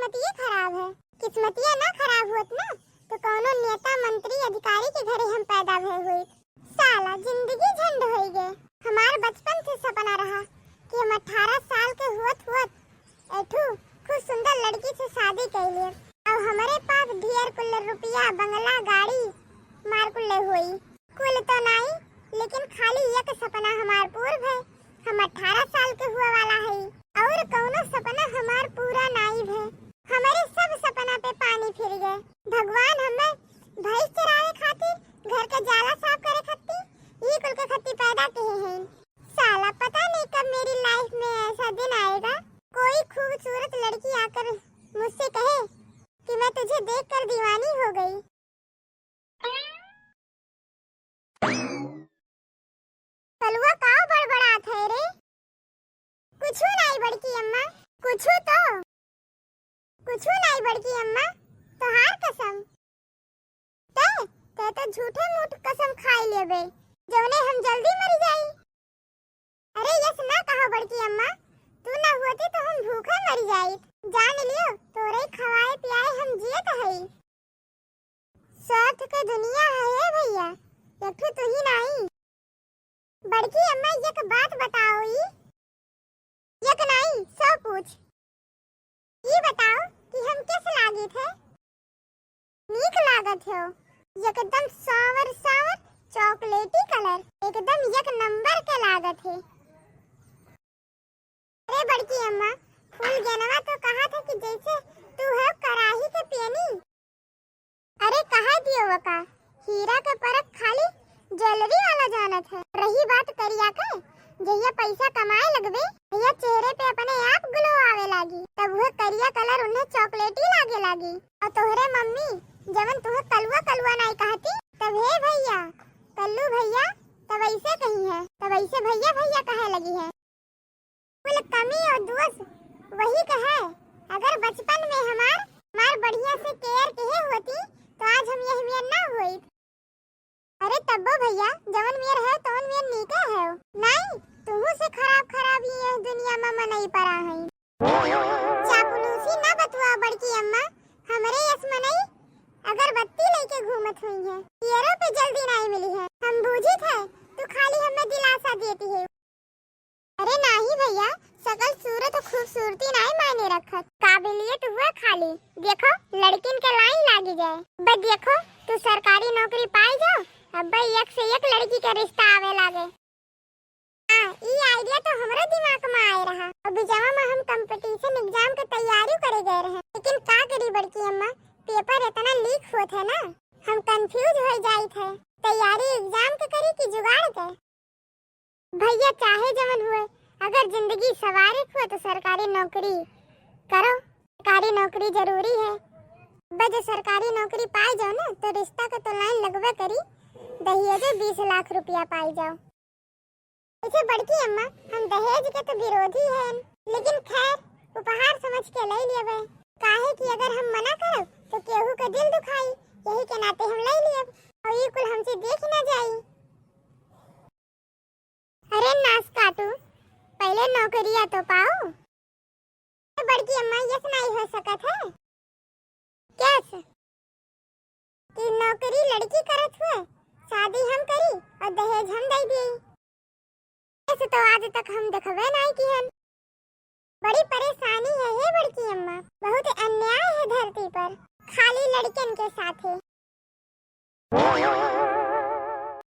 किस्मतिये खराब है। किस्मतिया ना खराब होत ना तो कौनो नेता मंत्री अधिकारी के घरे हम पैदा भय हुई। साला जिंदगी झंड हो गए। हमार बचपन से सपना रहा कि हम 18 साल के हुत एठू खूब सुंदर लड़की से शादी कर लिए और हमारे पास ढेर कुल रुपया बंगला गाड़ी मार कुल हुई। कुल तो नहीं लेकिन खाली एक सपना हमार पूरा है। हम 18 साल के हुआ वाला है और कौनो सपना हमार पूरा नहीं है। हमारे सब सपना पे पानी फिर गए। भगवान हमें भैंस चरावे खातिर घर के जाला साफ करे खातिर ये कुल के खत्ती पैदा किए हैं। साला पता नहीं कब मेरी लाइफ में ऐसा दिन आएगा कोई खूबसूरत लड़की आकर मुझसे कहे कि मैं तुझे देखकर दीवानी हो गई। कलवा का बड़बड़ात है रे? कुछू नहीं बड़की अम्मा, कुछू नहीं बड़की अम्मा, तोहार कसम। ते तो झूठे मूठ कसम खाई लेबे जौने हम जल्दी मर जाई। अरे यस ना कहो बड़की अम्मा, तू ना होती तो हम भूखे मर जाई। जान लियो तोरे खवाए पियाए हम जियत हई। स्वार्थ के दुनिया है भैया, एकठो तू ही नहीं। बड़की अम्मा एक बात बताओ एक नहीं सब पूछ। ये बताओ कि हम किस लागित है? नीक लागत हो एकदम सावर चॉकलेटी कलर एकदम एक नंबर के लागत है। अरे बड़की अम्मा फूल जनवा तो कहा था कि जैसे तू है कराही के पेनी। अरे कहा दियो वका हीरा का परख खाली ज्वेलरी वाला जानत है। रही बात करिया के जहिया पैसा कमाए लगबे भैया चेहरे पे अपने आप ग्लो आवे लागी तब वह करिया कलर उन्हें चॉकलेटी लागे लागी। और तोहरे मम्मी जवन तुहे कलवा नहीं कहती तब हे भैया कल्लू भैया तब ऐसे कही है तब ऐसे भैया कहे लगी है। कुल कमी और दोष वही कहे। अगर बचपन में हमार बढ़िया से केयर किए होती तो आज हम यह मेर ना होई। अरे तब्बो भैया जवन मेर है तवन मेर नीके है नहीं तुहू से खराब ये दुनिया में नहीं पड़ा है। चापलूसी ना बतवा बड़की अम्मा, हमरे यसमा नहीं अगरबत्ती लेके घूमत हुई है। येरो पे जल्दी नहीं मिली है। हम बूझी थे तू खाली हमें दिलासा देती है। अरे नहीं भैया सकल सूरत और खूबसूरती नहीं मायने रखत, काबिलियत हुआ खाली। देखो लड़किन के लाइन लागी जाए बस देखो तू सरकारी नौकरी पाई जाओ अब एक से एक लड़की का रिश्ता आवे लागे। हां ई आइडिया तो हमरे दिमाग में आए रहा। अभी जमा में हम कंपटीशन एग्जाम के तैयारी करे गए रहे लेकिन का करी बड़की अम्मा पेपर इतना लीक होत है ना हम कंफ्यूज हो जाई थे तैयारी एग्जाम के करी कि जुगाड़ के। भैया चाहे जमन हुए अगर जिंदगी सवारी हो तो सरकारी नौकरी करो। सरकारी नौकरी जरूरी है। बस सरकारी नौकरी पाई जाओ ना तो रिश्ता का तो लाइन लगवे करी दहेज 20 लाख रुपया पाई जाओ। इसे बड़की अम्मा हम दहेज के तो विरोधी हैं लेकिन खैर उपहार समझ के ले लेबे काहे कि अगर हम मना करब तो केहू का दिल दुखाई यही के नाते हम ले लेब और ये कुल हमसे देख ना जाई। अरे नास काटू पहले नौकरिया तो पाओ। बड़की अम्मा ये नहीं हो सकत है कैसे कि नौकरी लड़की करत हुए शादी हम करी और दहेज हम दे दी। ऐसे तो आज तक हम देखबे नहीं की हन। बड़ी परेशानी है बड़की अम्मा, बहुत अन्याय है धरती पर खाली लड़कियन के साथ है।